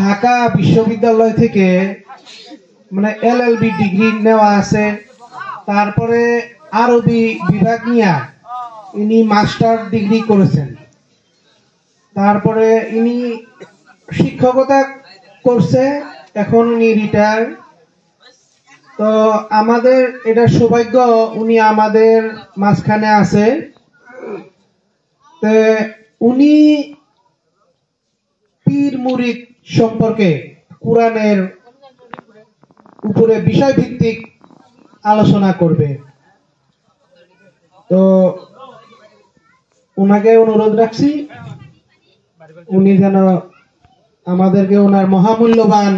ঢাকা বিশ্ববিদ্যালয় থেকে মানে এলএলবি ডিগ্রি নেওয়া আছে। তারপরে আরবি বিভাগ নিয়ে ইনি মাস্টার ডিগ্রি করেছেন। তারপরে ইনি শিক্ষকতা করছে, এখন উনি রিটায়ার। তো আমাদের এটা সৌভাগ্য উনি আমাদের মাঝখানে আছে। উনি পীর মুরিদ সম্পর্কে কোরআনের উপরে বিষয় ভিত্তিক আলোচনা করবে। তো ওনাকে অনুরোধ রাখছি উনি যেন আমাদেরকে ওনার মহামূল্যবান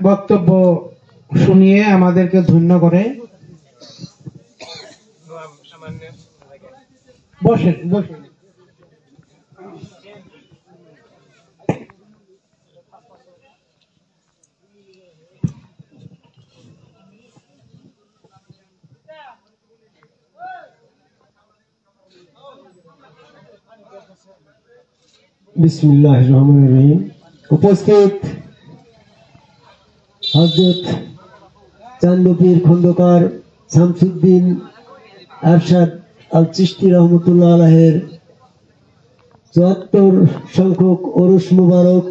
বক্তব্য শুনিয়ে আমাদেরকে ধন্য করে। বসেন বসেন। বিসমিল্লাহির রহমানির রহিম। উপস্থিত হযরত চান্দপীর খন্দকার শামসুদ্দিন আরশাদ আল চিশতি রহমতুল্লাহ আলাইহির ৭৪ সংখ্যক ওরস মুবারক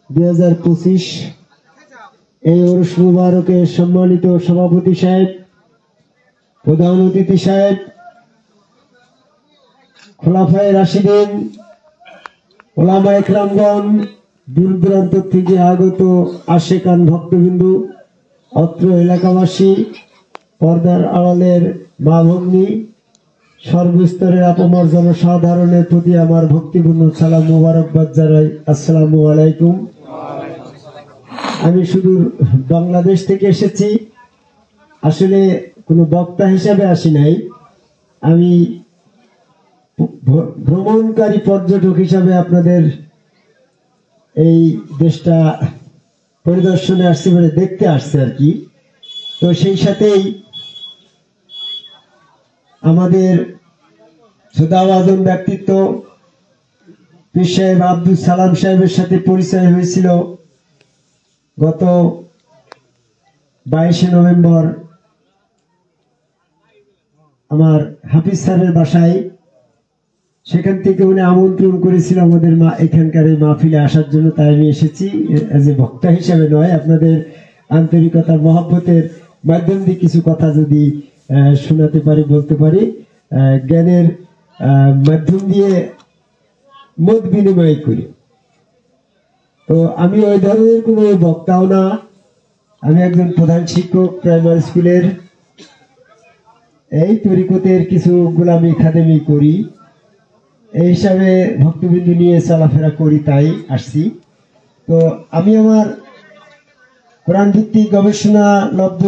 ২০২৫। এই ওরস মুবারকের সম্মানিত সভাপতি সাহেব, প্রধান অতিথি সাহেব, খোলাফায়ে রাশিদিন, ওলামা একরামগণ, দূর দূরান্ত থেকে আগত আশেকান ভক্তবিন্দু, অত্র এলাকাবাসী, পর্দার আড়ালের মা ভগ্নী, সর্বস্তরের আপামর জনসাধারণের প্রতি আমার ভক্তিপূর্ণ সালাম মুবারকবাদ জানাই। আসসালামু আলাইকুম। আমি সুদূর বাংলাদেশ থেকে এসেছি। আসলে কোনো বক্তা হিসাবে আসি নাই, আমি ভ্রমণকারী পর্যটক হিসাবে আপনাদের এই দেশটা পরিদর্শনে আসছে, বলে দেখতে আসছে আর কি। তো সেই সাথেই আমাদের সুদাওয়াজন ব্যক্তিত্ব পীর সাহেব আব্দুল সালাম সাহেবের সাথে পরিচয় হয়েছিল গত 22শে নভেম্বর আমার হাফিজ স্যারের বাসায়। সেখান থেকে উনি আমন্ত্রণ করেছিল আমাদের এখানকার এই মাহফিলে আসার জন্য, তাই আমি এসেছি এজ এ বক্তা হিসেবে নয়, আপনাদের আন্তরিকতার মহব্বতের মাধ্যম দিয়ে কিছু কথা যদি শোনাতে পারি, বলতে পারি, জ্ঞানের মাধ্যম দিয়ে মত বিনিময় করি। তো আমি ওই ধরনের কোনো বক্তাও না, আমি একজন প্রধান শিক্ষক প্রাইমারি স্কুলের। এই তরিকতের কিছু গোলামি খাদেমি করি, এই হিসাবে ভক্তবিন্দু নিয়ে চলাফেরা করি, তাই আসছি। তো আমি আমার কোরআন ভিত্তিক গবেষণা লব্ধ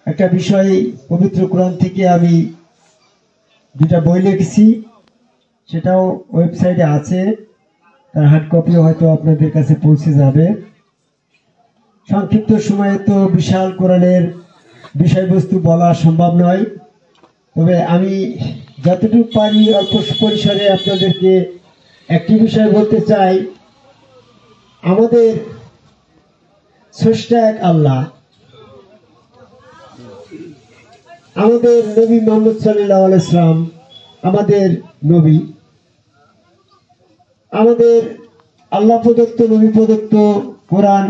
একটা বিষয় পবিত্র কোরআন থেকে আমি 2টা বই লিখেছি, সেটাও ওয়েবসাইটে আছে, তার হার্ড কপিও হয়তো আপনাদের কাছে পৌঁছে যাবে। সংক্ষিপ্ত সময়ে তো বিশাল কোরআনের বিষয়বস্তু বলা সম্ভব নয়, তবে আমি যতটুকু পারি অল্প পরিসরে আপনাদেরকে একটি বিষয় বলতে চাই। আমাদের স্রষ্টা এক আল্লাহ, আমাদের নবী মুহাম্মদ সাল্লাল্লাহু আলাইহি সাল্লাম আমাদের নবী, আমাদের আল্লাহ প্রদত্ত নবী প্রদত্ত কোরআন,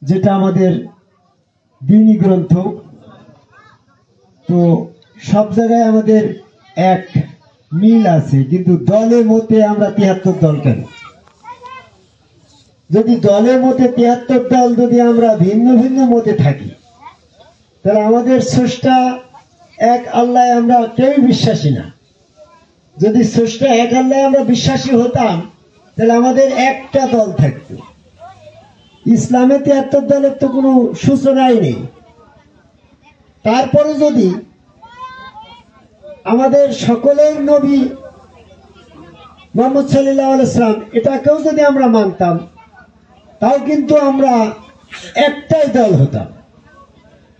যেটা আমাদের দ্বীনি গ্রন্থ। তো সব জায়গায় আমাদের এক মিল আছে, কিন্তু দলের মধ্যে আমরা 73 দল কেন? যদি দলের মধ্যে 73 দল যদি আমরা ভিন্ন ভিন্ন মতে থাকি, তাহলে আমাদের স্রষ্টা এক আল্লাহ আমরা কেউ বিশ্বাসী না। যদি স্রষ্টা এক আল্লাহ আমরা বিশ্বাসী হতাম, তাহলে আমাদের একটা দল থাকতো। ইসলামে 73 দলের তো কোনো সূচনাই নেই। তারপরে যদি আমাদের সকলের নবী মুহাম্মদ সাল্লাল্লাহু আলাইহি সাল্লাম এটাকেও যদি আমরা মানতাম, তাও কিন্তু আমরা একটাই দল হতাম।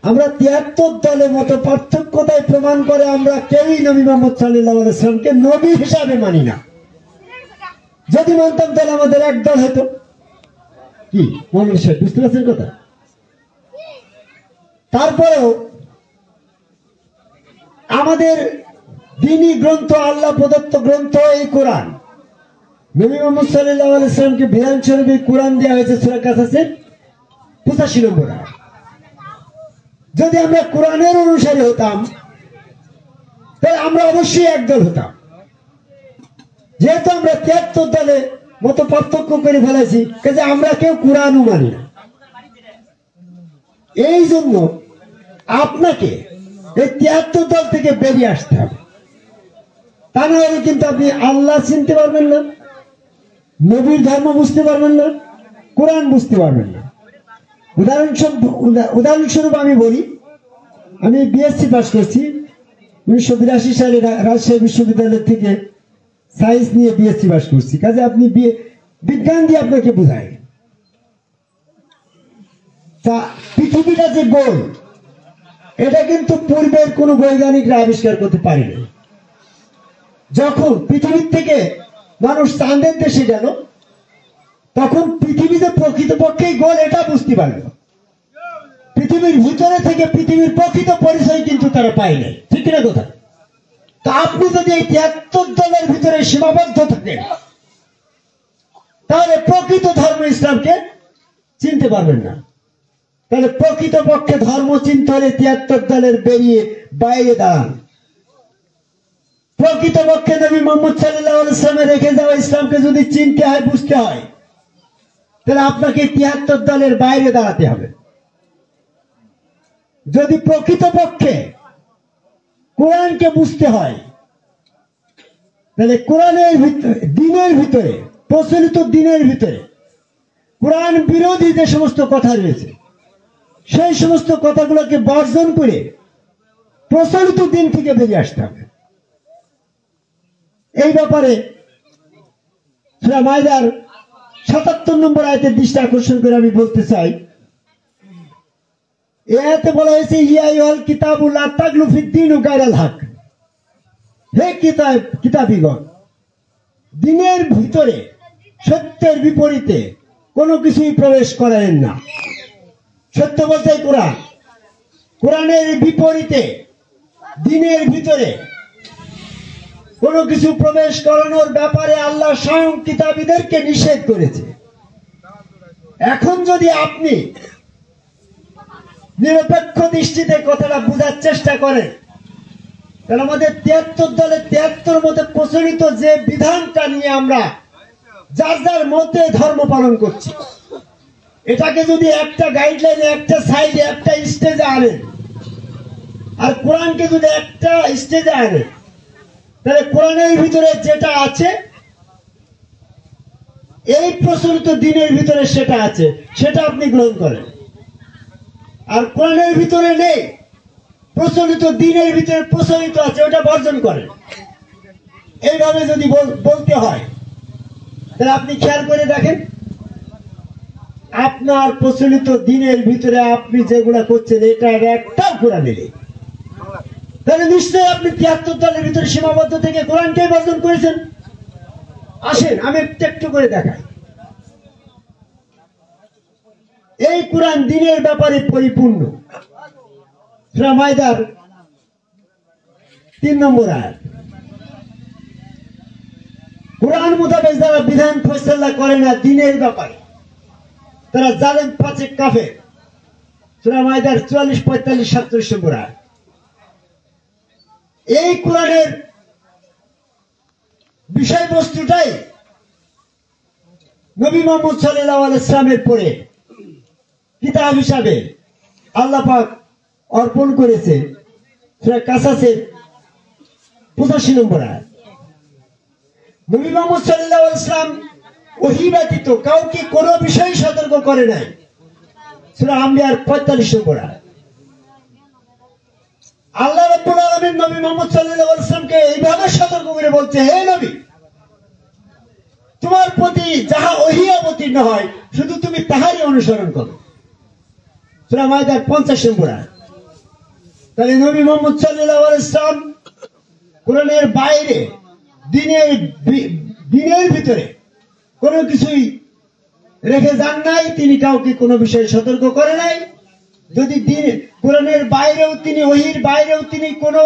আমরা 73 দলের মতো পার্থক্যতায় প্রমাণ করে আমরা কেউই নবী মুহাম্মদ সাল্লাল্লাহু আলাইহি সাল্লামকে নবী হিসাবে মানি না। যদি মানতাম তাহলে আমাদের একদল হতো। কি মৌলানা সাহেব বুঝতে পারছেন কথা? তারপরেও আমাদের দ্বীনি গ্রন্থ, আল্লাহ প্রদত্ত গ্রন্থ এই কোরআন, নবী মুহাম্মদ সাল্লাল্লাহু আলাইহি ওয়াসাল্লামকে বিধান স্বরূপ এই কোরআন দেওয়া হয়েছে সূরা কাসাসের 85 নম্বর আয়াত। যদি আমরা কোরআনের অনুসারী হতাম তাহলে আমরা অবশ্যই একদল হতাম। যেহেতু আমরা 73 দলে মত পার্থক্য করে ফেলেছি, কাজে আমরা কেউ কোরআনও মানি না। এই জন্য আপনাকে এই 73 দল থেকে বেরিয়ে আসতে হবে। তা না হলে কিন্তু আপনি আল্লাহ চিনতে পারবেন না, নবীর ধর্ম বুঝতে পারবেন না, কোরআন বুঝতে পারবেন না। উদাহরণস্বরূপ আমি বলি, আমি বিএসসি পাস করছি 1982 সালে রাজশাহী বিশ্ববিদ্যালয় থেকে সায়েন্স নিয়ে বিএসসি পাস করছি। কাজে আপনি বিজ্ঞান দিয়ে আপনাকে বোঝায় তা পৃথিবীটা যে গোল, এটা কিন্তু পূর্বের কোন বৈজ্ঞানিকরা আবিষ্কার করতে পারেনি। যখন পৃথিবীর থেকে মানুষ চাঁদের দেশে গেল, তখন পৃথিবীতে প্রকৃতপক্ষেই গোল এটা বুঝতে পারল। পৃথিবীর ভিতরে থেকে পৃথিবীর প্রকৃত পরিচয় কিন্তু তারা পায় নাই, ঠিক না কথা? তা আপনি যদি এই 73 দলের ভিতরে সীমাবদ্ধ থাকেন তাহলে প্রকৃত ধর্ম ইসলামকে চিনতে পারবেন না। তাহলে প্রকৃতপক্ষে ধর্ম চিনতে হলে 73 দলের বেরিয়ে বাইরে দাঁড়ান। প্রকৃতপক্ষে নবী মুহাম্মদ সাল্লাল্লাহু আলাইহি ওয়াসাল্লাম রেখে যাওয়া ইসলামকে যদি চিনতে হয়, বুঝতে হয়, তাহলে আপনাকে 73 দলের বাইরে দাঁড়াতে হবে। যদি প্রকৃতপক্ষে কোরআনকে বুঝতে হয়, তাহলে কোরআনের ভিতরে, দ্বীনের ভিতরে, প্রচলিত দ্বীনের ভিতরে কোরআন বিরোধী যে সমস্ত কথা রয়েছে, সেই সমস্ত কথাগুলোকে বর্জন করে প্রচলিত দ্বীন থেকে বেরিয়ে আসতে হবে। এই ব্যাপারে সূরা মাইদার 77 নম্বর আয়াতের দৃষ্টি আকর্ষণ করে আমি বলতে চাই। এই আয়াতে বলা হয়েছে, ইয়া আইয়ুহাল কিতাবু লা তাগলু ফিদ-দীনি গায়রাল হক। হে কিতাবীগণ, দ্বীনের ভিতরে সত্যের বিপরীতে কোনো কিছুই প্রবেশ করেন না। সত্য বলতে কোরআন, কোরআনের বিপরীতে দ্বীনের ভিতরে কোনো কিছু প্রবেশ করানোর ব্যাপারে আল্লাহ স্বয়ং কিতাবীদেরকে নিষেধ করেছে। এখন যদি আপনি নিরপেক্ষ দৃষ্টিতে কথাটা বোঝার চেষ্টা করেন, তাহলে আমাদের 73 দলে 73 মতে প্রচলিত যে বিধানটা নিয়ে আমরা যার যার মতে ধর্ম পালন করছি, এটাকে যদি একটা গাইডলাইনে, একটা সাইডে, একটা স্টেজে আনেন, আর কোরআনকে যদি একটা স্টেজে আনেন, তাহলে কোরআনের ভিতরে যেটা আছে, এই প্রচলিত দ্বীনের ভিতরে সেটা আছে, সেটা আপনি গ্রহণ করেন। আর কোরআনের ভিতরে নেই, প্রচলিত দ্বীনের ভিতরে প্রচলিত আছে, ওটা বর্জন করেন। এইভাবে যদি বলতে হয়, তাহলে আপনি খেয়াল করে দেখেন, আপনার প্রচলিত দ্বীনের ভিতরে আপনি যেগুলা করছেন, এটা একটাও কোরআনে নেই। তাহলে নিশ্চয়ই আপনি 73 দলের ভিতরে সীমাবদ্ধ থেকে কোরআনকে বর্জন করেছেন। আসেন আমি একটু করে দেখাই। এই কোরআন দ্বীনের ব্যাপারে পরিপূর্ণ। সূরা মাইদার 3 নম্বর আয়াত, কোরআন মোতাবেক যারা বিধান ফয়সালা করে না দ্বীনের ব্যাপারে, তারা জালেম, ফাসিক, কাফের। সূরা মাইদার 44, 45, 47 নম্বর আয়াত। এই কোরআনের বিষয়বস্তুটাই নবী মুহাম্মদ সাল্লাল্লাহু আলাইহি ওয়াসাল্লামের পরে কিতাব হিসাবে আল্লাহ পাক অর্পণ করেছে। সূরা কাসাসের 85 নম্বর আয়াত। নবী মুহাম্মদ সাল্লাল্লাহু আলাইহি ওয়াসাল্লাম ওহী ব্যতীত কাউকে কোনো বিষয় সতর্ক করে নাই। সূরা আম্বিয়ার 45 নম্বর আয়াত। আল্লাহ রাব্বুল আলামিন নবী মুহাম্মদ সাল্লাল্লাহু আলাইহি ওয়াসাল্লামকে এইভাবে সতর্ক করে বলছে, হে নবী, তোমার প্রতি যাহা ওহী অবতীর্ণ হয় শুধু তুমি তাহারই অনুসরণ করো। সূরা মাইদার 50 নম্বর আয়াত। তাহলে নবী মুহাম্মদ সাল্লাল্লাহু আলাইহি ওয়াসাল্লাম কোরআনের বাইরে দ্বীনের ভিতরে কোনো কিছুই রেখে যান নাই, তিনি কাউকে কোনো বিষয়ে সতর্ক করে নাই। যদি কোরআনের বাইরেও তিনি, ওহির বাইরেও তিনি কোনো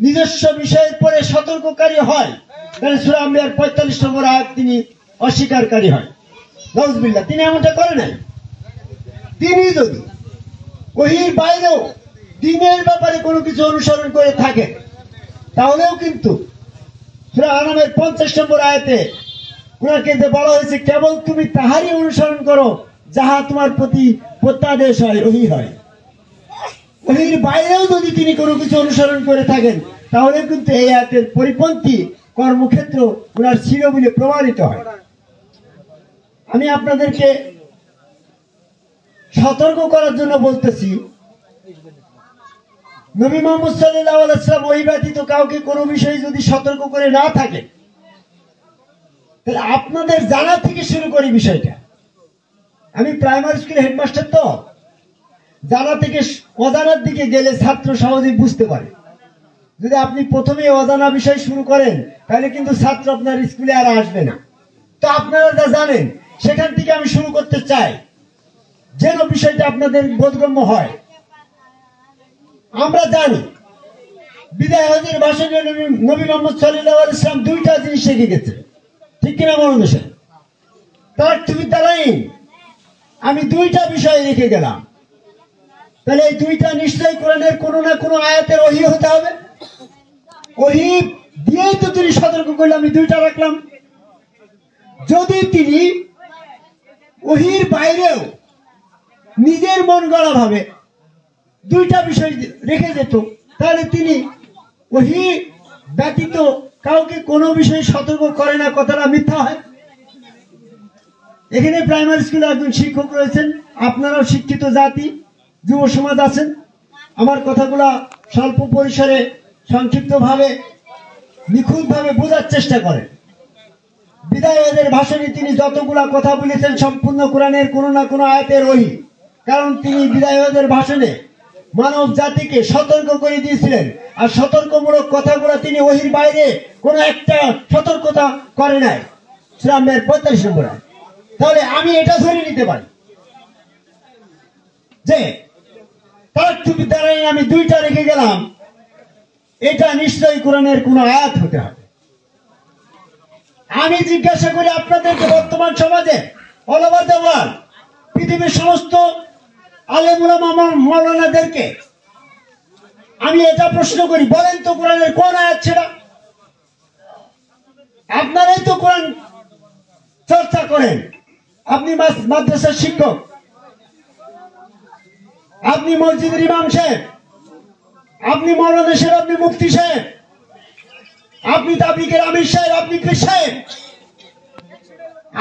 নিজস্ব বিষয়ের পরে সতর্ককারী হয়, তাহলে সূরা আম্বিয়ার 45 নম্বর আয়াত তিনি অস্বীকারী হয়। নাউজুবিল্লাহ, তিনি এমনটা করে নাই। তিনি যদি ওহির বাইরেও দিনের ব্যাপারে কোনো কিছু অনুসরণ করে থাকেন, তাহলেও কিন্তু সূরা আনামের 50 নম্বর আয়াতে ওনাকে বলা হয়েছে, কেবল তুমি তাহারই অনুসরণ করো যাহা তোমার প্রতি প্রত্যাদেশ হয়, ওহি হয়। ওহির বাইরেও যদি তিনি কোনো কিছু অনুসরণ করে থাকেন, তাহলে কিন্তু এই আয়াতের পরিপন্থী কর্মক্ষেত্র ওনার ছিল বলে প্রমাণিত হয়। আমি আপনাদেরকে সতর্ক করার জন্য বলতেছি, নবী মুহাম্মদ সাল্লাল্লাহু আলাইহি ওয়াসাল্লাম ওহি ব্যতীত কাউকে কোনো বিষয়ে যদি সতর্ক করে না থাকে, তাহলে আপনাদের জানা থেকে শুরু করি বিষয়টা। আমি প্রাইমারি স্কুলের হেডমাস্টার, তো জানা থেকে অজানার দিকে গেলে ছাত্র সহজেই বুঝতে পারে। যদি আপনি প্রথমে অজানা বিষয় শুরু করেন, তাহলে কিন্তু ছাত্র আপনার স্কুলে আর আসবে না। তো আপনারা যা জানেন সেখান থেকে আমি শুরু করতে চাই, যেন বিষয়টা আপনাদের বোধগম্য হয়। আমরা জানি বিদায় হজের ভাষণে নবী মুহাম্মদ সাল্লাল্লাহু আলাইহি ওয়াসাল্লাম দুইটা জিনিস শিখে গেছে, ঠিক কিনা বলুন? তার তুমি দ্বারাই আমি দুইটা বিষয় রেখে গেলাম, তাহলে এই দুইটা নিশ্চয়ই কোরআনের কোনো না কোনো আয়াতের ওহী হতে হবে। ওহী দিয়েই তো তিনি সতর্ক করলেন, আমি দুইটা রাখলাম। যদি তিনি ওহীর বাইরেও নিজের মন গড়া ভাবে দুইটা বিষয় রেখে যেত, তাহলে তিনি ওহী ব্যতীত কাউকে কোনো বিষয়ে সতর্ক করে না, কথাটা মিথ্যা হয়। এখানে প্রাইমারি স্কুলে একজন শিক্ষক রয়েছেন, আপনারাও শিক্ষিত জাতি, যুব সমাজ আছেন। আমার কথাগুলা স্বল্প পরিসরে সংক্ষিপ্তভাবে নিখুঁতভাবে বোঝার চেষ্টা করেন। বিদায়ের ভাষণে তিনি যতগুলা কথা বলেছেন সম্পূর্ণ কোরআনের কোনো না কোনো আয়াতের ওহী। কারণ তিনি বিদায়ের ভাষণে মানব জাতিকে সতর্ক করে দিয়েছিলেন, আর সতর্কমূলক কথাগুলো তিনি ওহির বাইরে কোনো একটা সতর্কতা করে নাই। সূরা আম্বিয়ার 45 নম্বর। তাহলে আমি এটা ধরে নিতে পারি যে তার টুপি দ্বারাই আমি দুইটা রেখে গেলাম, এটা নিশ্চয়ই কোরআনের কোন আয়াত হতে হবে। আমি জিজ্ঞাসা করি আপনাদেরকে, বর্তমান সমাজে অল ওভার দ্য ওয়ার্ল্ড, পৃথিবীর সমস্ত আলেম উলামা মাওলানাদেরকে আমি এটা প্রশ্ন করি, বলেন তো কোরআনের কোন আয়াত ছেড়া? আপনারাই তো কোরআন চর্চা করেন, আপনি মাদ্রাসার শিক্ষক, আপনি মসজিদের ইমাম সাহেব, আপনি মাওলানা সাহেব, আপনি মুফতি সাহেব, আপনি তাবলিগের আমির সাহেব, আপনি পীর সাহেব।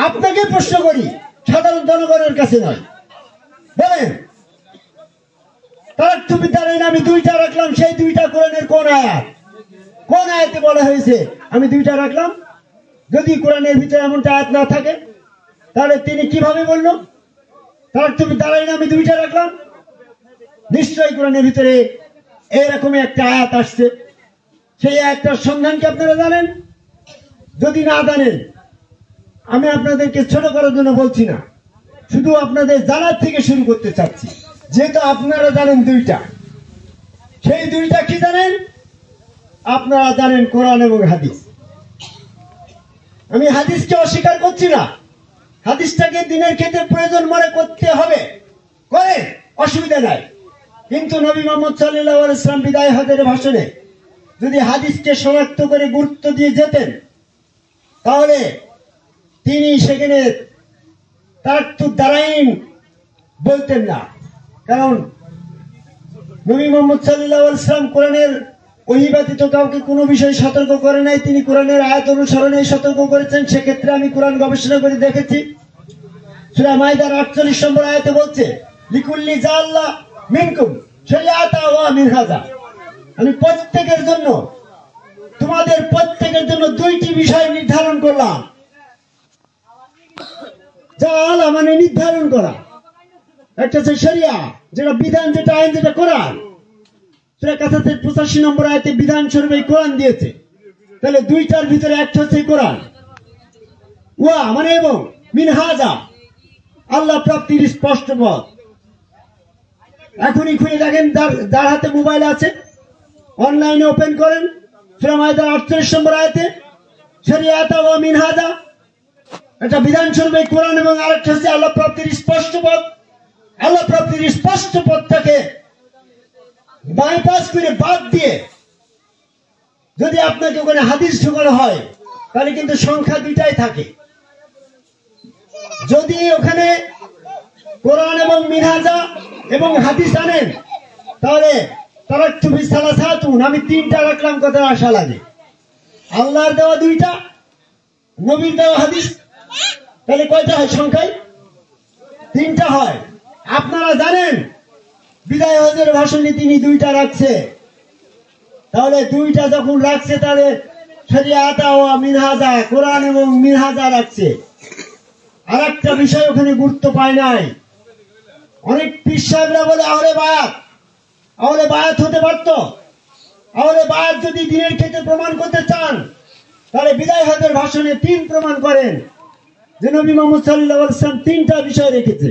আপনাকে প্রশ্ন করি, সাধারণ জনগণের কাছে নয়। বলেন, তার টুপি দ্বারাই আমি দুইটা রাখলাম, সেই দুইটা কোরআনের কোন আয়াত? কোন আয়াতে বলা হয়েছে আমি দুইটা রাখলাম? যদি কোরআনের ভিতরে এমনটা আয়াত না থাকে, তাহলে তিনি কিভাবে বলল তার টুপি দ্বারাই আমি দুইটা রাখলাম? নিশ্চয়ই কোরআনের ভিতরে এরকমই একটা আয়াত আসছে। সেই আয়াতটার সন্ধান কি আপনারা জানেন? যদি না জানেন, আমি আপনাদেরকে ছোট করার জন্য বলছি না, শুধু আপনাদের জানার থেকে শুরু করতে চাচ্ছি। যেহেতু আপনারা জানেন দুইটা, সেই দুইটা কি জানেন? আপনারা জানেন কোরআন এবং হাদিস। আমি হাদিসকে অস্বীকার করছি না, হাদিসটাকে দিনের ক্ষেত্রে প্রয়োজন মনে করতে হবে, করে অসুবিধা নাই। কিন্তু নবী মুহাম্মদ সাল্লাল্লাহু আলাইহি ওয়াসাল্লাম বিদায় হজের ভাষণে যদি হাদিসকে শনাক্ত করে গুরুত্ব দিয়ে যেতেন, তাহলে তিনি সেখানে তারাক্তুদ দারাইন বলতেন না। কারণ নবী মুহাম্মদ সাল্লাল্লাহু আলাইহি ওয়াসাল্লাম কোরআনের ওহী ব্যতীত কাউকে কোনো বিষয়ে সতর্ক করে নাই, তিনি কোরআনের আয়াত অনুসরণে সতর্ক করেছেন। সেক্ষেত্রে আমি কোরআন গবেষণা করে দেখেছি, সূরা মাইদার 48 নম্বর আয়াতে বলছে, লিকুল্লি জাআল্লা মিনকুম শারিআতান ওয়া মিনহাজা। আমি প্রত্যেকের জন্য, তোমাদের প্রত্যেকের জন্য দুইটি বিষয় নির্ধারণ করলাম। জাআলা মানে নির্ধারণ করা, একটা হচ্ছে শরিয়া, যেটা বিধান, যেটা আইন, যেটা কোরআন। সূরা কাসাসের 85 নম্বর আয়াতে বিধান স্বরূপ এই কোরআন দিয়েছে। তাহলে দুইটার ভিতরে একটা হচ্ছে কোরআন। ওয়া মানে এবং মিনহাজা আল্লাহ প্রাপ্তির স্পষ্ট পথ। এখনই খুলে দেখেন, যার হাতে মোবাইল আছে অনলাইনে ওপেন করেন, সূরা মাইদার 48 নম্বর আয়াতে শরিয়াতা ওয়া মিনহাজা, এটা বিধানস্বরূপ কোরআন এবং আরেকটা হচ্ছে আল্লাহ প্রাপ্তির স্পষ্ট পথ। আল্লাহ প্রাপ্তির স্পষ্ট পথটাকে বাইপাস করে বাদ দিয়ে যদি আপনাকে ওখানে হাদিস ঢোকানো হয় তাহলে কিন্তু সংখ্যা দুইটাই থাকে। যদি ওখানে কোরআন এবং মিনহাজা এবং হাদিস আনেন তাহলে তারাক্তু ফি সালাসাতুন, আমি তিনটা রাখলাম, কথা আশা লাগে। আল্লাহর দেওয়া দুইটা, নবীর দেওয়া হাদিস, তাহলে কয়টা হয় সংখ্যায়? তিনটা হয়। আপনারা জানেন বিদায় হজের ভাষণে তিনি দুইটা রাখছে, তাহলে দুইটা যখন রাখছে তাহলে শরিয়াতা ওয়া মিনহাজা, কোরআন এবং মিনহাজা রাখছে। আর একটা বিষয় ওখানে গুরুত্ব পায় নাই। অনেক পীর সাহেবরা বলে আহলে বায়াত হতে পারত। আহলে বায়াত যদি দ্বীনের ক্ষেত্রে প্রমাণ করতে চান তাহলে বিদায় হজের ভাষণে 3 প্রমাণ করেন যে নবী মুহাম্মদ সাল্লাল্লাহু আলাইহি ওয়াসাল্লাম 3টা বিষয় রেখেছে,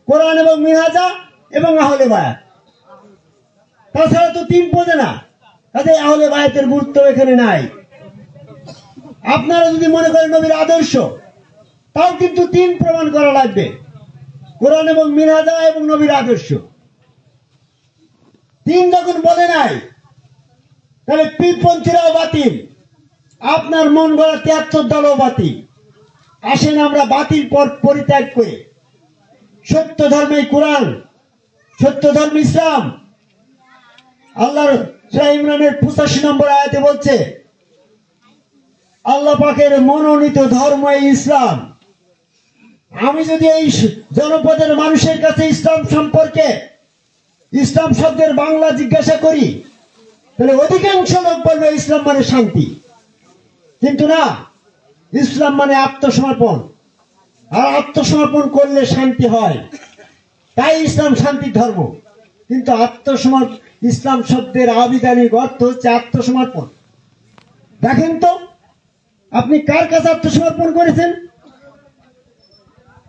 কোরআন এবং মিনহাজা এবং আহলে বায়াত। তাছাড়া তো 3 বোঝে না, কাজে আহলে বায়াতের গুরুত্ব এখানে নাই। আপনারা যদি মনে করেন নবীর আদর্শ, তাও কিন্তু 3 প্রমাণ করা লাগবে, কোরআন এবং মিনহাজা এবং নবীর আদর্শ। 3 যখন বলে নাই তাহলে পীরপন্থীরাও বাতিল, আপনার মন গড়া 73 দলও বাতিল। আসেন আমরা বাতিল পরিত্যাগ করে সত্য ধর্মে কোরআন, সত্য ধর্ম ইসলাম। আল্লাহর সূরা ইমরানের 85 নম্বর আয়াতে বলছে আল্লাহ পাকের মনোনীত ধর্ম ইসলাম। আমি যদি এই জনপদের মানুষের কাছে ইসলাম সম্পর্কে, ইসলাম শব্দের বাংলা জিজ্ঞাসা করি তাহলে অধিকাংশ লোক বলবে ইসলাম মানে শান্তি। কিন্তু না, ইসলাম মানে আত্মসমর্পণ, আর আত্মসমর্পণ করলে শান্তি হয়, তাই ইসলাম শান্তির ধর্ম। কিন্তু ইসলাম শব্দের আবিধানিক অর্থ হচ্ছে আত্মসমর্পণ। দেখেন তো আপনি কার কাছে আত্মসমর্পণ করেছেন?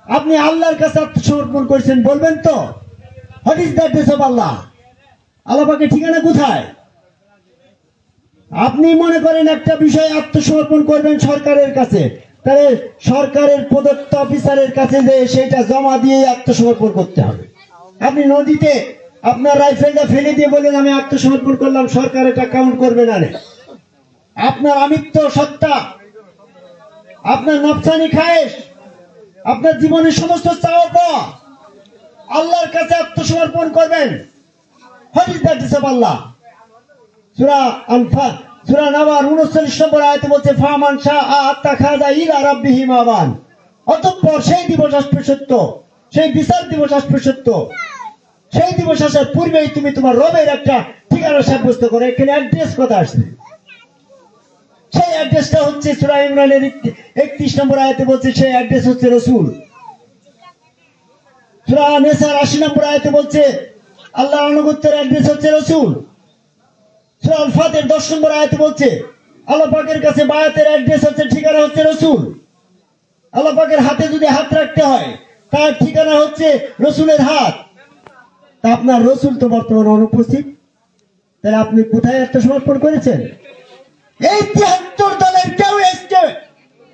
আপনি আল্লাহর কাছে আত্মসমর্পণ করেছেন, বলবেন তো? What is the address of Allah? Allah পাকের ঠিকানা কোথায়? আপনি মনে করেন একটা বিষয় আত্মসমর্পণ করবেন সরকারের কাছে, তাহলে সরকারের প্রদত্ত অফিসারের কাছে যে সেটা জমা দিয়ে আত্মসমর্পণ করতে হবে। আপনি নদীতে আপনার রাইফেলটা ফেলে দিয়ে বলেন আমি আত্মসমর্পণ করলাম, সরকার এটা কাউন্ট করবে না। আপনার আমিত্ব সত্তা, আপনার নফসানি খায়েশ, আপনার জীবনের সমস্ত চাওয়া পাওয়া আল্লাহর কাছে আত্মসমর্পণ করবেন। What is the address of Allah? সূরা আনফাল সূরা নাবার 39 নম্বর আয়াতে বলছে ফামান শাআ আত্তাখাযা ইলা রাব্বিহি মাবান। অতঃপর সেই দিবস আসবে সত্য, সেই বিচার দিবস আসবে সত্য, সেই দিবস আসার পূর্বেই তুমি তোমার রবের একটা ঠিকানা সাব্যস্ত করো। এখানে অ্যাড্রেস কথা আসছে, সেই অ্যাড্রেসটা হচ্ছে সূরা ইমরানের 31 নম্বর আয়াতে বলছে সেই অ্যাড্রেস হচ্ছে রাসূল। সূরা নিসার 80 নম্বর আয়াতে বলছে আল্লাহর আনুগত্যের অ্যাড্রেস হচ্ছে রাসূল। সূরা আল ফাতির 10 নম্বর আয়াতে বলছে আল্লাহ পাকের কাছে বায়াতের অ্যাড্রেস হচ্ছে, ঠিকানা হচ্ছে রাসূল। আল্লাহ পাকের হাতে যদি হাত রাখতে হয় তার ঠিকানা হচ্ছে রাসূলের হাত। তা আপনার রাসূল তো বর্তমানে অনুপস্থিত, তাহলে আপনি কোথায় আত্মসমর্পণ করেছেন? এই 73 দলের কেউ এসে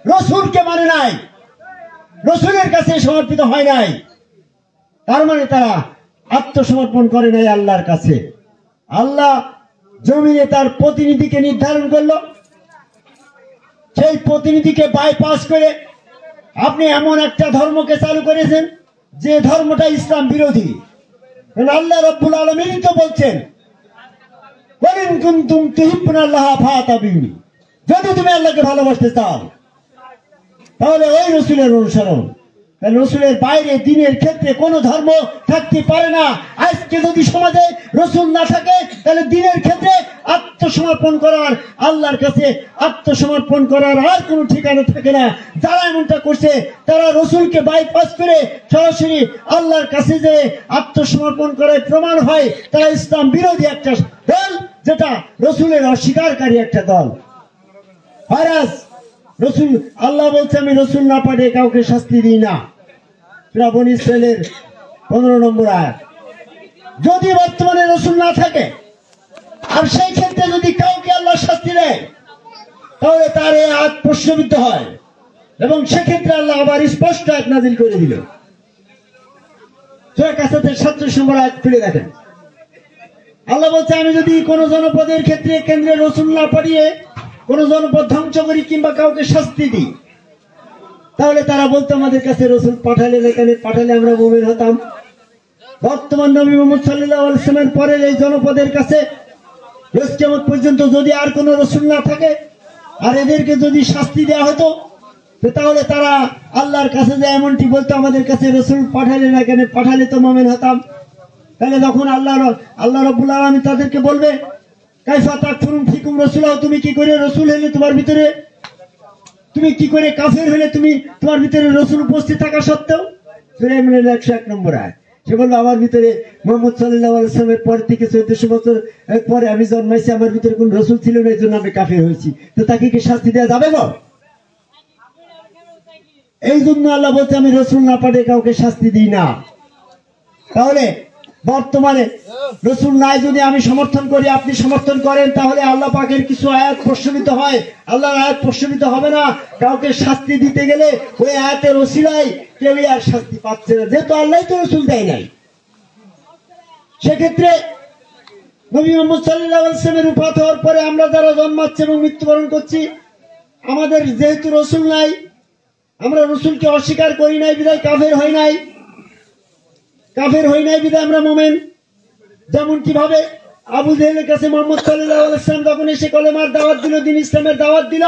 রাসূলকে মানে নাই, রাসূলের কাছে সমর্পিত হয় নাই, তার মানে তারা আত্মসমর্পণ করে নাই আল্লাহর কাছে। আল্লাহ জমিনে তার প্রতিনিধিকে নির্ধারণ করলো, সেই প্রতিনিধিকে বাইপাস করে আপনি এমন একটা ধর্মকে চালু করেছেন যে ধর্মটা ইসলাম বিরোধী। আল্লাহ রাব্বুল আলামিন তো বলছেন ওয়ালিন কুনতুম তুহিব্বুনাল্লাহ ফাতাবিউনি, যদি তুমি আল্লাহকে ভালোবাসতে চাও তাহলে ওই রাসূলের অনুসরণ। রাসূলের বাইরে দ্বীনের ক্ষেত্রে কোনো ধর্ম থাকতে পারে না। আজকে যদি সমাজে রাসূল না থাকে তাহলে দ্বীনের ক্ষেত্রে আত্মসমর্পণ করার, আল্লাহর কাছে আত্মসমর্পণ করার আর কোনো ঠিকানা থাকে না। যারা এমনটা করছে তারা রাসূলকে বাইপাস করে সরাসরি আল্লাহর কাছে যে আত্মসমর্পণ করার প্রমাণ হয়, তারা ইসলাম বিরোধী একটা দল, যেটা রাসূলের অস্বীকারী একটা দল। রসুল, আল্লাহ বলছে আমি রসুল না পাঠিয়ে কাউকে শাস্তি দিই না। সূরা বনী ইসরাঈলের 15 নম্বর আয়াত। যদি বর্তমানে রসুল না থাকে আর সেই ক্ষেত্রে যদি কাউকে আল্লাহ শাস্তি দেয়, তাহলে তার এই আয়াত প্রশ্নবিদ্ধ হয় এবং সেক্ষেত্রে আল্লাহ আবার স্পষ্ট আয়াত নাযিল করে দিল। সূরা কাসাসের 37 নম্বর আয়াত খুলে দেখেন। আল্লাহ বলছে আমি যদি কোন জনপদের ক্ষেত্রে কেন্দ্রে রসুল না পাঠিয়ে কোন জনপদ ধ্বংস করি কিংবা কাউকে শাস্তি দিই, তাহলে তারা বলতো আমাদের কাছে রসুল পাঠালে, এখানে পাঠালে আমরা মুমিন হতাম। বর্তমান নবী মুহাম্মদ সাল্লাল্লাহু আলাইহি ওয়াসাল্লামের পরে এই জনপদের কাছে রোজ কিয়ামত পর্যন্ত যদি আর কোন রসুল না থাকে আর এদেরকে যদি শাস্তি দেওয়া হতো, তাহলে তারা আল্লাহর কাছে যে এমনটি বলতো আমাদের কাছে রসুল পাঠালে না কেন, পাঠালে তো মুমিন হতাম। তাহলে তখন আল্লাহ রাব্বুল আলামিন তাদেরকে বলবে কাইফা তাকফুরুন ফিকুম রাসূলুল্লাহ, তুমি কি করে রসুল হলে তোমার ভিতরে, তুমি কি করে কাফের হলে তুমি তোমার ভিতরে রসুল উপস্থিত থাকা সত্ত্বেও। সূরা ইমরানের 101 নম্বর আয়াত। সে বলল আমার ভিতরে মুহাম্মদ সাল্লাল্লাহু আলাইহি ওয়াসাল্লামের পর থেকে 1400 বছর পরে আমি জন্মাইছি, আমার ভিতরে কোন রসুল ছিল না, এই জন্য আমি কাফের হয়েছি। তো তাকে কি শাস্তি দেওয়া যাবে না? এই জন্য আল্লাহ বলছে আমি রসুল না পাঠিয়ে কাউকে শাস্তি দিই না। তাহলে বর্তমানে রসুল নাই যদি আমি সমর্থন করি, আপনি সমর্থন করেন, তাহলে আল্লাহ পাকের কিছু আয়াত প্রশ্নবিদ্ধ হয়। আল্লাহর আয়াত প্রশ্নবিদ্ধ হবে না। কাউকে শাস্তি দিতে গেলে ওই আয়াতের ওসিলায় কেউই আর শাস্তি পাচ্ছে না, যেহেতু আল্লাহ তো রসুল দেয় নাই। সেক্ষেত্রে নবী মুহাম্মদ সাল্লাল্লাহু আলাইহি ওয়াসাল্লামের উফাত হওয়ার পরে আমরা যারা জন্মাচ্ছি এবং মৃত্যুবরণ করছি, আমাদের যেহেতু রসুল নাই, আমরা রসুলকে অস্বীকার করি নাই বিধায় কাফের হই নাই, কাফের হই নাই বিধায় আমরা মুমিন। যেমন কিভাবে আবু জেহেলের কাছে মুহাম্মদ সাল্লাল্লাহু আলাইহি ওয়াসাল্লাম যখন এসে কলেমার দাওয়াত দিল, দিন ইসলামের দাওয়াত দিল,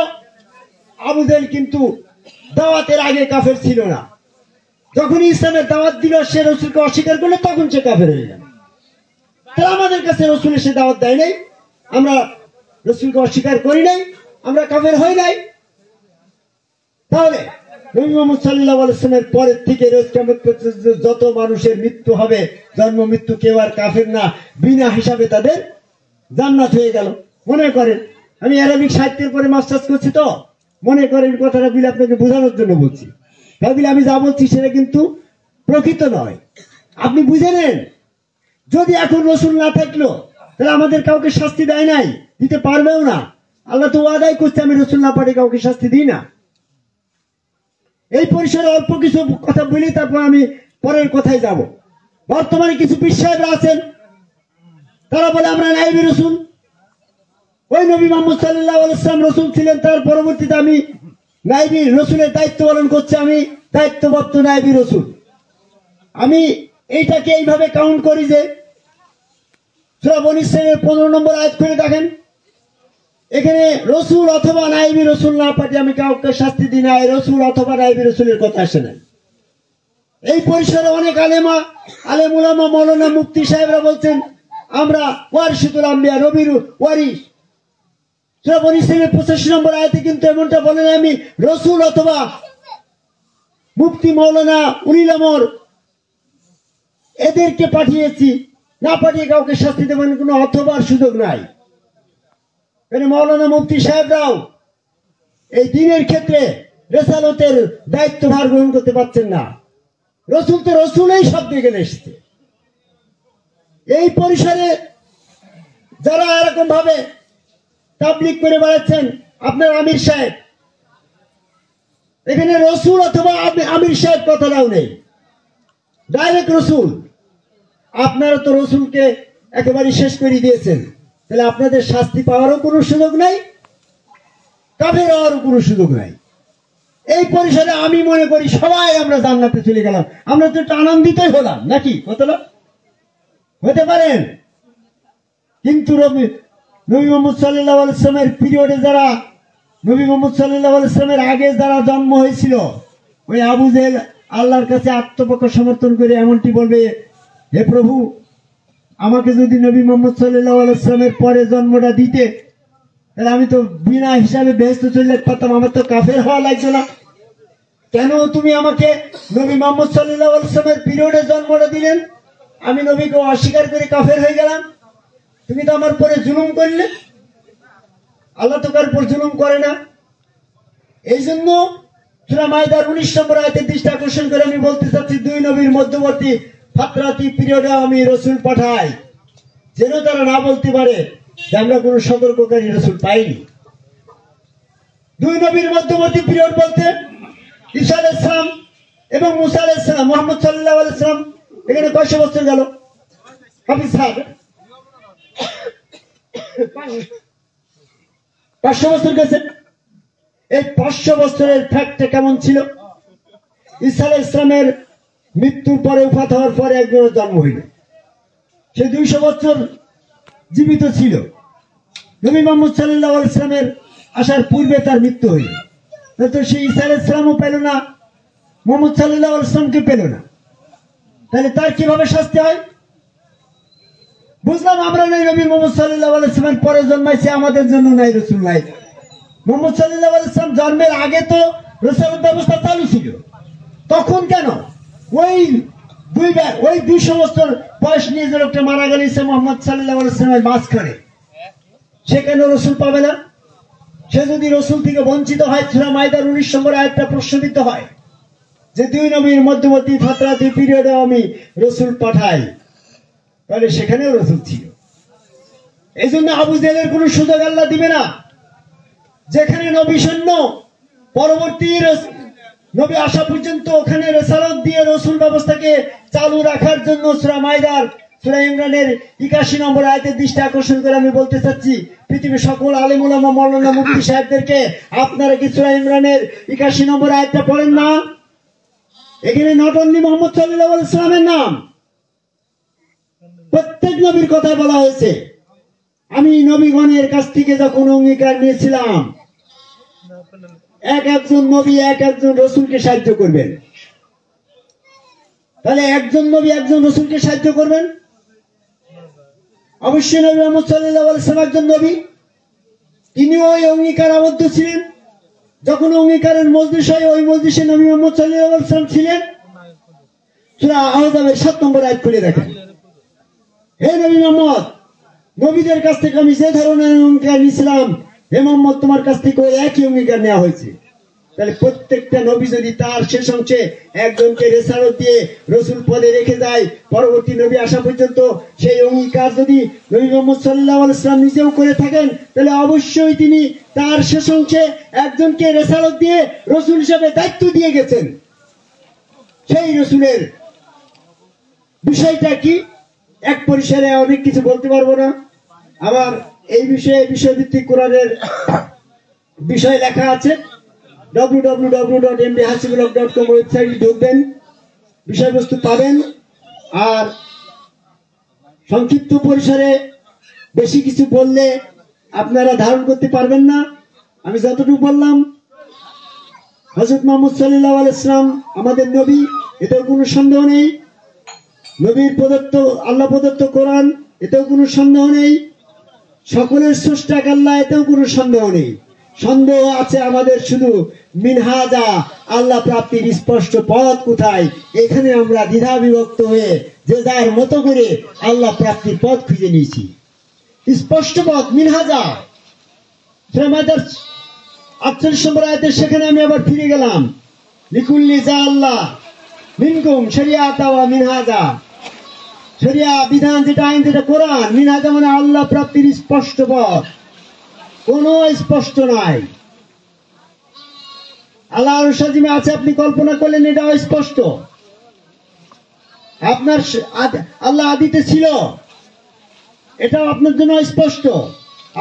আবু জেহেল কিন্তু দাওয়াতের আগে কাফের ছিল না। যখন ইসলামের দাওয়াত দিল, সে রসুলকে অস্বীকার করলো, তখন সে কাফের হয়ে গেল। তাহলে আমাদের কাছে রসুল এসে দাওয়াত দেয় নাই, আমরা রসুলকে অস্বীকার করি নাই, আমরা কাফের হই নাই। তাহলে নবী মুহাম্মদ সাল্লাল্লাহু আলাইহি ওয়াসাল্লামের পরের থেকে রোজ কিয়ামত পর্যন্ত যত মানুষের মৃত্যু হবে, জন্ম মৃত্যু, কেউ আর কাফের না, বিনা হিসাবে তাদের জান্নাত হয়ে গেল। মনে করেন আমি আরবিক সাহিত্যের পরে মাস্টার্স করছি, তো মনে করেন কথাটা বিলে আপনাকে বোঝানোর জন্য বলছি। তাহলে আমি যা বলছি সেটা কিন্তু প্রকৃত নয়, আপনি বুঝে নেন। যদি এখন রসুল না থাকলো, তাহলে আমাদের কাউকে শাস্তি দেয় নাই, দিতে পারবেও না। আল্লাহ তো ওয়াদাই করছে আমি রসুল না পাঠিয়ে কাউকে শাস্তি দিই না। এই পরিসরে অল্প কিছু কথা বলি, তারপর আমি পরের কথায় যাব। বর্তমানে কিছু পীর সাহেবরা আছেন, তারা বলে আমরা নাইবি রসুল। ওই নবী মুহাম্মদ সাল্লাল্লাহু আলাইহি ওয়াসাল্লাম রসুল ছিলেন, তার পরবর্তীতে আমি নাইবি রসুলের দায়িত্ব পালন করছি, আমি দায়িত্বপ্রাপ্ত নাইবি রসুল। আমি এইটাকে এইভাবে কাউন্ট করি যে সূরা বনী ইসরাঈলের 15 নম্বর আয়াত করে দেখেন, এখানে রসুল অথবা নাইবি রসুল না পাঠিয়ে আমি কাউকে শাস্তি দিই না, রসুল অথবা নাইবি রসুলের কথা আসে না। এই পরিসরে অনেক আলেম উলামা, মৌলানা, মুফতি সাহেবরা বলছেন আমরা ওয়ারিসুল আম্বিয়া, নবীর ওয়ারিস। সূরা বনী ইসরাঈলের 85 নম্বর আয়াতে কিন্তু এমনটা বলেন আমি রসুল অথবা মুফতি, মৌলানা, উলিল আমর এদেরকে পাঠিয়েছি, না পাঠিয়ে কাউকে শাস্তি দেবেন কোনো অথবার সুযোগ নাই। মৌলানা মুফতি সাহেবরাও এই দিনের ক্ষেত্রে রেসালতের দায়িত্বভার গ্রহণ করতে পারছেন না। রসুল তো রসুলেই সব দিকে এসছে। এই পরিসরে যারা এরকম ভাবে তাবলীগ করে বেড়াচ্ছেন, আপনার আমির সাহেব, এখানে রসুল অথবা আমির সাহেব কথাটাও নেই, ডাইরেক্ট রসুল। আপনারা তো রসুলকে একেবারে শেষ করে দিয়েছেন, তাহলে আপনাদের শাস্তি পাওয়ারও কোনো সুযোগ নাই, কাফের হওয়ারও কোনো সুযোগ নাই। এই পরিসরে আমি মনে করি সবাই আমরা জান্নাতে চলে গেলাম, আমরা তো একটু আনন্দিতই হলাম নাকি, কতটা হতে পারেন। কিন্তু নবী মুহাম্মদ সাল্লাল্লাহু আলাইহি ওয়াসাল্লামের পিরিয়ডে যারা, নবী মুহাম্মদ সাল্লাল্লাহু আলাইহি ওয়াসাল্লামের আগে যারা জন্ম হয়েছিল, ওই আবু জেহেল আল্লাহর কাছে আত্মপক্ষ সমর্থন করে এমনটি বলবে, হে প্রভু, আমাকে যদি নবী মুহাম্মদ সাল্লাল্লাহু আলাইহি ওয়াসাল্লামের পরে জন্মটা দিতে, তাহলে আমি তো বিনা হিসাবে বেহেশতে চলে যেতে পারতাম, আমার তো কাফের হওয়া লাগতো না। কেন তুমি আমাকে নবী মুহাম্মদ সাল্লাল্লাহু আলাইহি ওয়াসাল্লামের পিরিয়ডে জন্মটা দিলেন? আমি নবীকে অস্বীকার করে কাফের হয়ে গেলাম। তুমি তো আমার পরে জুলুম করলে। আল্লাহ তো কার উপর জুলুম করে না। এই জন্য সূরা মাইদার 19 নম্বর আয়াতে দৃষ্টি আকর্ষণ করে আমি বলতে চাচ্ছি, দুই নবীর মধ্যবর্তী ফাতরাতি পিরিয়ডে আমি রসুল পাঠাই, যেন তারা না বলতে পারে যে আমরা কোন সতর্ককারী রসুল পাইনি। দুই নবীর মধ্যবর্তী পিরিয়ড বলতে ঈসা আলাইহিস সালাম এবং মুসা আলাইহিস সালাম, মুহাম্মদ সাল্লাল্লাহু আলাইহি সাল্লাম এখানে কয়শো বছর গেল? হাফিজ সাহেব 500 বছর গেছে। এই 500 বছরের ফ্যাক্টটা কেমন ছিল? ঈসা আলাইহিস সালামের মৃত্যুর পরে, উফাত হওয়ার পরে একজনের জন্ম হইল, সে 200 বছর জীবিত ছিল। নবী মুহাম্মদ সাল্লাল্লাহু আলাইহি সাল্লামের আসার পূর্বে তার মৃত্যু হইল, তো সেই ঈসা আলাইহিস সালামও পেল না, মুহাম্মদ সাল্লাল্লাহু আলাইহি সাল্লামকে পেল না। তাহলে তার কিভাবে শাস্তি হয়? বুঝলাম আমরা নাই নবী মুহাম্মদ সাল্লাল্লাহু আলাইহি সাল্লামের পরে জন্মাইছে, আমাদের জন্য নাই রাসূল নাই। মুহাম্মদ সাল্লাল্লাহু আলাইহি সাল্লাম জন্মের আগে তো রাসূলের ব্যবস্থা চালু ছিল, তখন কেন ওই 200 বছর বয়স নিয়ে যে লোকটা মারা গেল ঈসা মুহাম্মদ সাল্লাল্লাহু আলাইহি সাল্লামের মাঝখানে, সে কেন রসুল পাবে না? সে যদি রসুল থেকে বঞ্চিত হয়, সূরা মাইদার 19 নম্বর আয়াতটা প্রশ্নবিদ্ধ হয় যে দুই নবীর মধ্যবর্তী ফাতরাতি পিরিয়ডে আমি রসুল পাঠাই, তাহলে সেখানেও রসুল ছিল। এই জন্য আবু জেহেলের কোন সুযোগ আল্লাহ দিবে না। যেখানে নবী সৈন্য পরবর্তী নবী আসা পর্যন্ত ওখানে রেসালত দিয়ে রসুল ব্যবস্থাকে চালু রাখার জন্য সূরা মাইদার সূরা ইমরানের 81 নম্বর আয়াতের দৃষ্টি আকর্ষণ করে আমি বলতে চাচ্ছি, পৃথিবীর সকল আলেম উলামা, মাওলানা, মুফতি সাহেবদেরকে, আপনারা কি সূরা ইমরানের 81 নম্বর আয়াতটা পড়েন না? এখানে নট অনলি মুহাম্মদ সাল্লাল্লাহু আলাইহি সাল্লামের নাম, প্রত্যেক নবীর কথা বলা হয়েছে। আমি নবীগণের কাছ থেকে যখন অঙ্গীকার নিয়েছিলাম, একজন নবী একজন রসুলকে সাহায্য করবেন, তাহলে একজন নবী একজন রসুলকে সাহায্য করবেন। অবশ্যই নবী মুহাম্মদ সাল্লাল্লাহু আলাইহি সাল্লাম একজন নবী, তিনি ওই অঙ্গীকার আবদ্ধ ছিলেন। যখন অঙ্গীকারের মজলিস হয়, ওই মজলিসে নবী মুহাম্মদ সাল্লাল্লাহু আলাইহি সাল্লাম ছিলেন। সূরা আহজাবের 7 নম্বর আয়াত খুলে দেখেন, হে নবী মুহাম্মদ, নবীদের কাছ থেকে আমি যে ধরনের অঙ্গীকার নিয়েছিলাম, হে মুহাম্মদ তোমার কাছ থেকে ওই একই অঙ্গীকার নেওয়া হয়েছে। তাহলে প্রত্যেকটা নবী যদি তার শেষ অংশে একজনকে রেসালত দিয়ে রসুল পদে রেখে যায়, পরবর্তী নবী আসা পর্যন্ত সেই অঙ্গীকার যদি নবী মুহাম্মদ সাল্লাল্লাহু আলাইহি সাল্লাম নিজেও করে থাকেন, তাহলে অবশ্যই তিনি তার শেষ অংশে একজনকে রেসালত দিয়ে রসুল হিসেবে দায়িত্ব দিয়ে গেছেন। সেই রসুলের বিষয়টা কি, এক পরিসরে অনেক কিছু বলতে পারবো না। আবার এই বিষয়ে বিষয়ভিত্তিক কোরআনের বিষয় লেখা আছে, www.mdhasiblog.com ওয়েবসাইটে ঢুকবেন, বিষয়বস্তু পাবেন। আর সংক্ষিপ্ত পরিসরে বেশি কিছু বললে আপনারা ধারণ করতে পারবেন না। আমি যতটুকু বললাম, হযরত মুহাম্মদ সাল্লাল্লাহু আলাইহি সাল্লাম আমাদের নবী, এতেও কোনো সন্দেহ নেই। নবীর প্রদত্ত, আল্লাহ প্রদত্ত কোরআন, এতেও কোনো সন্দেহ নেই। সকলের স্রষ্টা আল্লাহ, এতেও কোনো সন্দেহ নেই। সন্দেহ আছে আমাদের শুধু মিনহাজা, আল্লাহ প্রাপ্তির স্পষ্ট পথ কোথায়, এখানে আমরা দ্বিধা বিভক্ত হয়ে যে যার মতো করে আল্লাহ প্রাপ্তির পথ খুঁজে নিয়েছি। স্পষ্ট পথ মিনহাজা, 48 নম্বর আয়াতে, সেখানে আমি আবার ফিরে গেলাম। লিকুল্লি যা আল্লাহ মিনকুম শরিয়াতা ওয়া মিনহাজা, শরিয়া বিধান যেটা, আইন যেটা কোরআন, মিনহাজা মানে আল্লাহ প্রাপ্তির স্পষ্ট পথ, কোনো স্পষ্ট নাই। আল্লাহর সাজিমে আছে, আপনি কল্পনা করলেন এটা স্পষ্ট। আপনার আল্লাহ আদিতে ছিল, এটাও আপনার জন্য স্পষ্ট।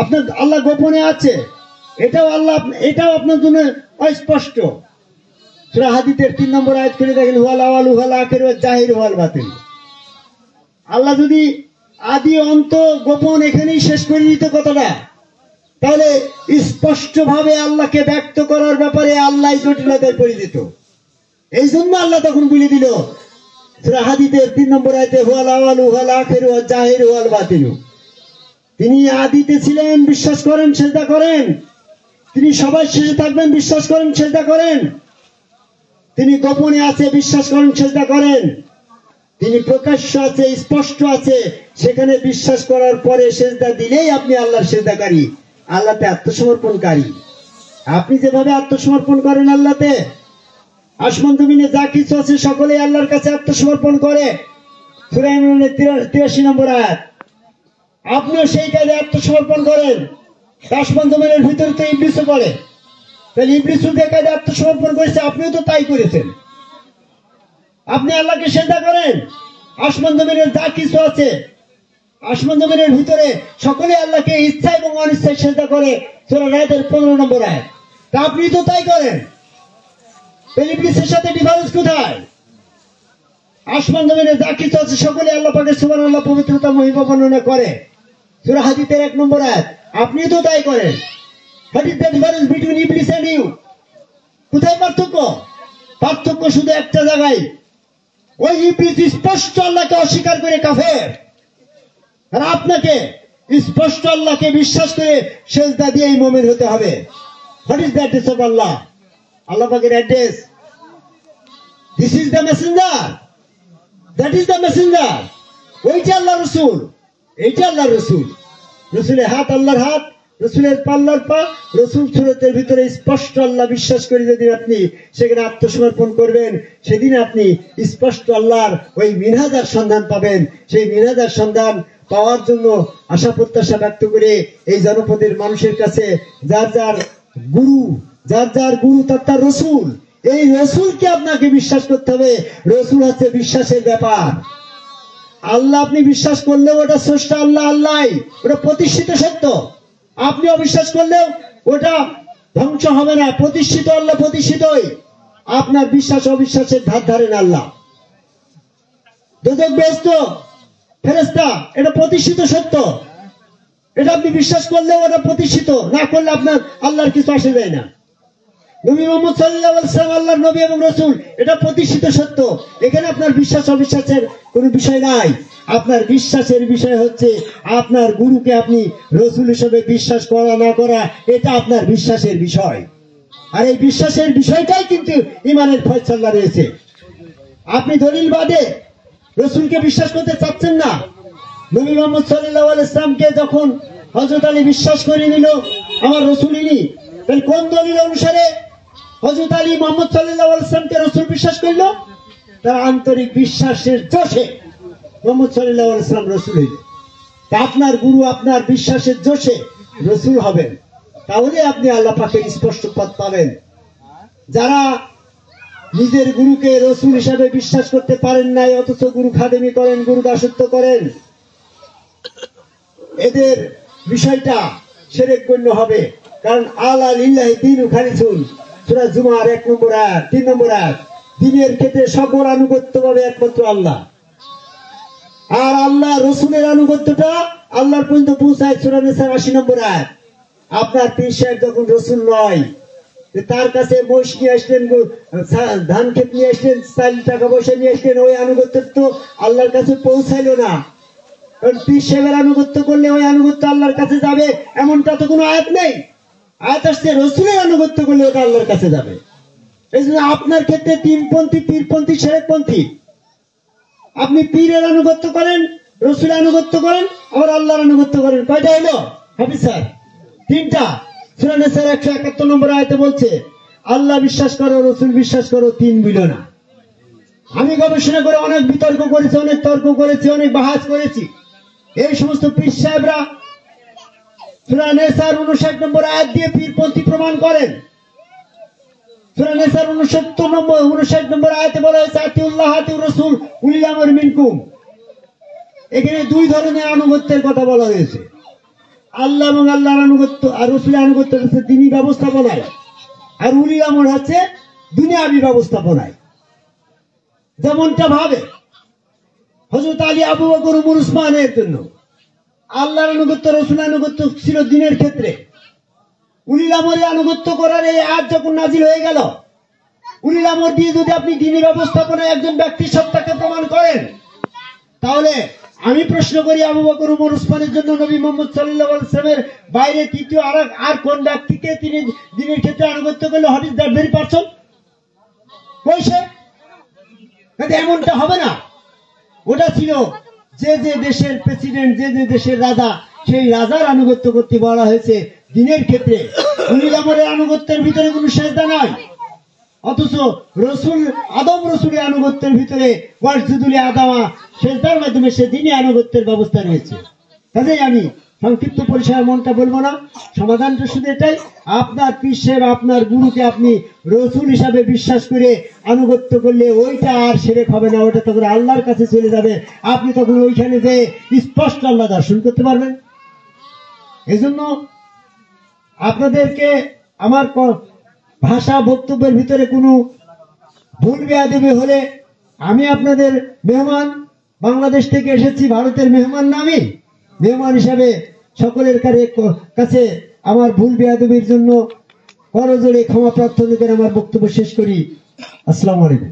আপনার আল্লাহ গোপনে আছে, এটাও আপনার জন্য অস্পষ্ট। সূরা হাদীদের 3 নম্বর আয়াত করে দেখেন, হুয়াল আওয়ালু হুয়াল আখিরু ওয়াল জাহিরু ওয়াল বাতিন। আল্লাহ যদি আদি অন্ত গোপন এখানেই শেষ করে দিত কথাটা, তাহলে স্পষ্ট ভাবে আল্লাহকে ব্যক্ত করার ব্যাপারে আল্লাহ জটিলতায় পড়ে যেত। এই জন্য আল্লাহ তখন বলে দিল সূরা হাদীদের 3 নম্বর আয়াতে, হুয়াল আওয়ালু হুয়াল আখিরু ওয়াল জাহিরু ওয়াল বাতিন। তিনি আদিতে ছিলেন, বিশ্বাস করেন, সিজদা করেন। তিনি সবার শেষে থাকবেন, বিশ্বাস করেন, সিজদা করেন। তিনি গোপনে আছে, বিশ্বাস করেন, সিজদা করেন। তিনি প্রকাশ্য আছে, স্পষ্ট আছে, সেখানে বিশ্বাস করার পরে সিজদা দিলেই আপনি আল্লাহর সিজদাকারী, আল্লাহতে আত্মসমর্পণকারী। আপনি যেভাবে আত্মসমর্পণ করেন আল্লাহতে, আসমান জমিনে যা কিছু আছে সকলে আল্লাহর কাছে আত্মসমর্পণ করে, সূরা ইমরানের 83 নম্বর আয়াত। আপনিও সেই কাজে আত্মসমর্পণ করেন। আসমান জমিনের ভিতরে তো ইবলিসও করে, তাহলে ইবলিসও যে কাজে আত্মসমর্পণ করেছে আপনিও তো তাই করেছেন। আপনি আল্লাহকে সিজদা করেন, আসমান জমিনের যা কিছু আছে আসমান জমিনের ভিতরে সকলে আল্লাহকে ইচ্ছা এবং অনিচ্ছায় সিজদা করে, সূরা রাদের 15 নম্বর আয়াত। তা আপনি তো তাই করেন, তাহলে ইবলিসের সাথে ডিফারেন্স কোথায়? আসমান জমিনে যা কিছু আছে সকলে আল্লাহ পাকের সুবহানাল্লাহ পবিত্রতা মহিমা বর্ণনা করে, সূরা হাদীদের 1 নম্বর আয়াত। আপনি তো তাই করেন। What is the difference between ইবলিস এন্ড ইউ? কোথায় পার্থক্য? পার্থক্য শুধু একটা জায়গায়, ওই ইবলিস স্পষ্ট আল্লাহকে অস্বীকার করে কাফের, আর আপনাকে স্পষ্ট আল্লাহকে বিশ্বাস করে সিজদা দিয়েই মুমিন হতে হবে। What is the address of Allah? Allah পাকের address, this is the messenger, that is the messenger. ওইটা আল্লাহ রসুল, এইটা আল্লাহ রসুল। রসুলের হাত আল্লাহর হাত, রসুলের পাল্লার পা, রসুল সুরতের ভিতরে স্পষ্ট আল্লাহ বিশ্বাস করে যেদিন আপনি সেখানে আত্মসমর্পণ করবেন, সেদিন আপনি স্পষ্ট আল্লাহর ওই মিনহাজার সন্ধান পাবেন। সেই মিনহাজার সন্ধান পাওয়ার জন্য আশা প্রত্যাশা ব্যক্ত করে এই জনপদের মানুষের কাছে যার যার গুরু, যার যার গুরু তার রসুল, এই রসুলকে আপনাকে বিশ্বাস করতে হবে। রসুল হচ্ছে বিশ্বাসের ব্যাপার। আল্লাহ আপনি বিশ্বাস করলেও ওটা স্রষ্টা আল্লাহ, আল্লাহ ওটা প্রতিষ্ঠিত সত্য। আপনি অবিশ্বাস করলেও ওটা ধ্বংস হবে না, প্রতিষ্ঠিত আল্লাহ প্রতিষ্ঠিতই। আপনার বিশ্বাস অবিশ্বাসের ধার ধারেন আল্লাহ। দোজখ বেহেশত ফেরেশতা এটা প্রতিষ্ঠিত সত্য, এটা আপনি বিশ্বাস করলেও ওটা প্রতিষ্ঠিত, না করলে আপনার আল্লাহর কিছু আসে যায় না। নবী মুহাম্মদ সাল্লাল্লাহু আলাইহি ওয়াসাল্লাম আল্লাহর নবী এবং রাসূল, এটা প্রতিষ্ঠিত সত্য। এখানে আপনার বিশ্বাস অবিশ্বাসের কোনো বিষয় নাই। আপনার বিশ্বাসের বিষয় হচ্ছে আপনার গুরুকে আপনি রাসূল হিসেবে বিশ্বাস করা না করা, এটা আপনার বিশ্বাসের বিষয়। আর এই বিশ্বাসের বিষয়টাই কিন্তু ঈমানের ফয়সালা রয়েছে। আপনি দলিল বাদে রাসূলকে বিশ্বাস করতে চাচ্ছেন না। নবী মুহাম্মদ সাল্লাল্লাহু আলাইহি ওয়াসাল্লামকে যখন হযরত আলী বিশ্বাস করে নিল আমার রাসূলই, তাহলে কোন দলিল অনুসারে হযরত আলী মুহাম্মদ সাল্লাল্লাহু আলাইহি ওয়াসাল্লামকে রাসূল বিশ্বাস করলো? তার আন্তরিক বিশ্বাসের জোশে মুহাম্মদ সাল্লাল্লাহু আলাইহি ওয়াসাল্লাম রাসূল হইলেন। তা আপনার গুরু আপনার বিশ্বাসের জোশে রাসূল হবেন, তাহলে আপনি আল্লাহ পাকের স্পষ্ট পথ পাবেন। যারা নিজের গুরুকে রাসূল হিসাবে বিশ্বাস করতে পারেন নাই, অথচ গুরু খাদেমি করেন, গুরু দাসত্ব করেন, এদের বিষয়টা শিরক গণ্য হবে। কারণ আলা লিল্লাহি দীনু খালিসুন, সূরা জুমার 1 নম্বর আয়াত 3 নম্বর আয়াত। দ্বীনের ক্ষেত্রে সকল আনুগত্য পাবে একমাত্র আল্লাহ, আর আল্লাহ রসুলের আনুগত্যটা আল্লাহর পর্যন্ত পৌঁছায়, সূরা নিসার 80 নম্বর আয়াত। আপনার পীর সাহেব যখন রসুল নয়, তার কাছে মহিষ নিয়ে আসলেন, ধান ক্ষেত নিয়ে আসলেন, চাল টাকা পয়সা নিয়ে আসলেন, ওই আনুগত্য তো আল্লাহর কাছে পৌঁছাইলো না। কারণ পীর সাহেবের আনুগত্য করলে ওই আনুগত্য আল্লাহর কাছে যাবে এমনটা তো কোনো আয়াত নেই। আয়াত আসছে রসুলের আনুগত্য করলে ওটা আল্লাহর কাছে যাবে। এই জন্য আপনার ক্ষেত্রে তিনপন্থী, পীরপন্থী, শিরকপন্থী। আপনি পীরের আনুগত্য করেন, রসুলের আনুগত্য করেন, আবার আল্লাহর আনুগত্য করেন। কয়টা হলো হাফিজ স্যার? 3টা। সূরা নিসার 171 নম্বর আয়াতে বলছে আল্লাহ বিশ্বাস করো, রসুল বিশ্বাস করো, 3 মিলো না। আমি গবেষণা করে অনেক বিতর্ক করেছি, অনেক তর্ক করেছি, অনেক বাহাস করেছি। এই সমস্ত পীর সাহেবরা সূরা নিসার 59 নম্বর আয়াত দিয়ে পীরপন্থী প্রমাণ করেন। সূরা নিসার 59 নম্বর আয়াতে বলা হয়েছে আতিউল্লাহ আতিউর রাসূল উলিল আমর মিনকুম। এখানে 2 ধরনের আনুগত্যের কথা বলা হয়েছে, আল্লাহ এবং আল্লাহর আনুগত্য, আর রাসূলের আনুগত্য হচ্ছে দ্বীনি ব্যবস্থাপনায়, আর উলিল আমর হচ্ছে দুনিয়াবী ব্যবস্থাপনায়। যেমনটা ভাবে হযরত আলী, আবু বকর, উমর, উসমানের জন্য আল্লাহর আনুগত্য, রাসূলের আনুগত্য ছিল দ্বীনের ক্ষেত্রে। উলিল আমরে আনুগত্য করার এই আয়াত যখন নাজিল হয়ে গেল, উলিল আমর দিয়ে যদি আপনি দ্বীনি ব্যবস্থাপনায় একজন ব্যক্তির সত্তাকে প্রমাণ করেন, তাহলে আমি প্রশ্ন করি আবু বকর, উমর, উসমানের জন্য নবী মুহাম্মদ সাল্লাল্লাহু আলাইহি ওয়াসাল্লামের বাইরে তৃতীয় আর কোন ব্যক্তিকে তিনি দ্বীনের ক্ষেত্রে আনুগত্য করলে what is that very person? কইছে এমনটা হবে না। ওটা ছিল যে যে দেশের প্রেসিডেন্ট, যে যে দেশের রাজা, সেই রাজার আনুগত্য করতে বলা হয়েছে দ্বীনের ক্ষেত্রে। উলিল আমরের আনুগত্যের ভিতরে কোনো সেজদা নাই, অথচ রসুল আদম রসুলের আনুগত্যের ভিতরে ওয়াসজুদুলি আদামা সেজদার মাধ্যমে সে দিনই আনুগত্যের ব্যবস্থা রয়েছে। কাজেই আমি সংক্ষিপ্ত পরিসরে মনটা বলবো না, সমাধানটা শুধু এটাই, আপনার পীর সাহেব আপনার গুরুকে আপনি রসুল হিসাবে বিশ্বাস করে আনুগত্য করলে ওইটা আর সেরেক হবে না, ওটা তখন আল্লাহর কাছে চলে যাবে, আপনি তখন ওইখানে যে স্পষ্ট আল্লাহ দর্শন করতে পারবেন। এজন্য আপনাদেরকে আমার ভাষা বক্তব্যের ভিতরে কোনো ভুল বেয়াদবি হলে, আমি আপনাদের মেহমান, বাংলাদেশ থেকে এসেছি, ভারতের মেহমান না, আমি মেহমান হিসাবে সকলের কাছে আমার ভুল বেয়াদবির জন্য করজোড়ে ক্ষমা প্রার্থনা করে আমার বক্তব্য শেষ করি। আসসালামু আলাইকুম।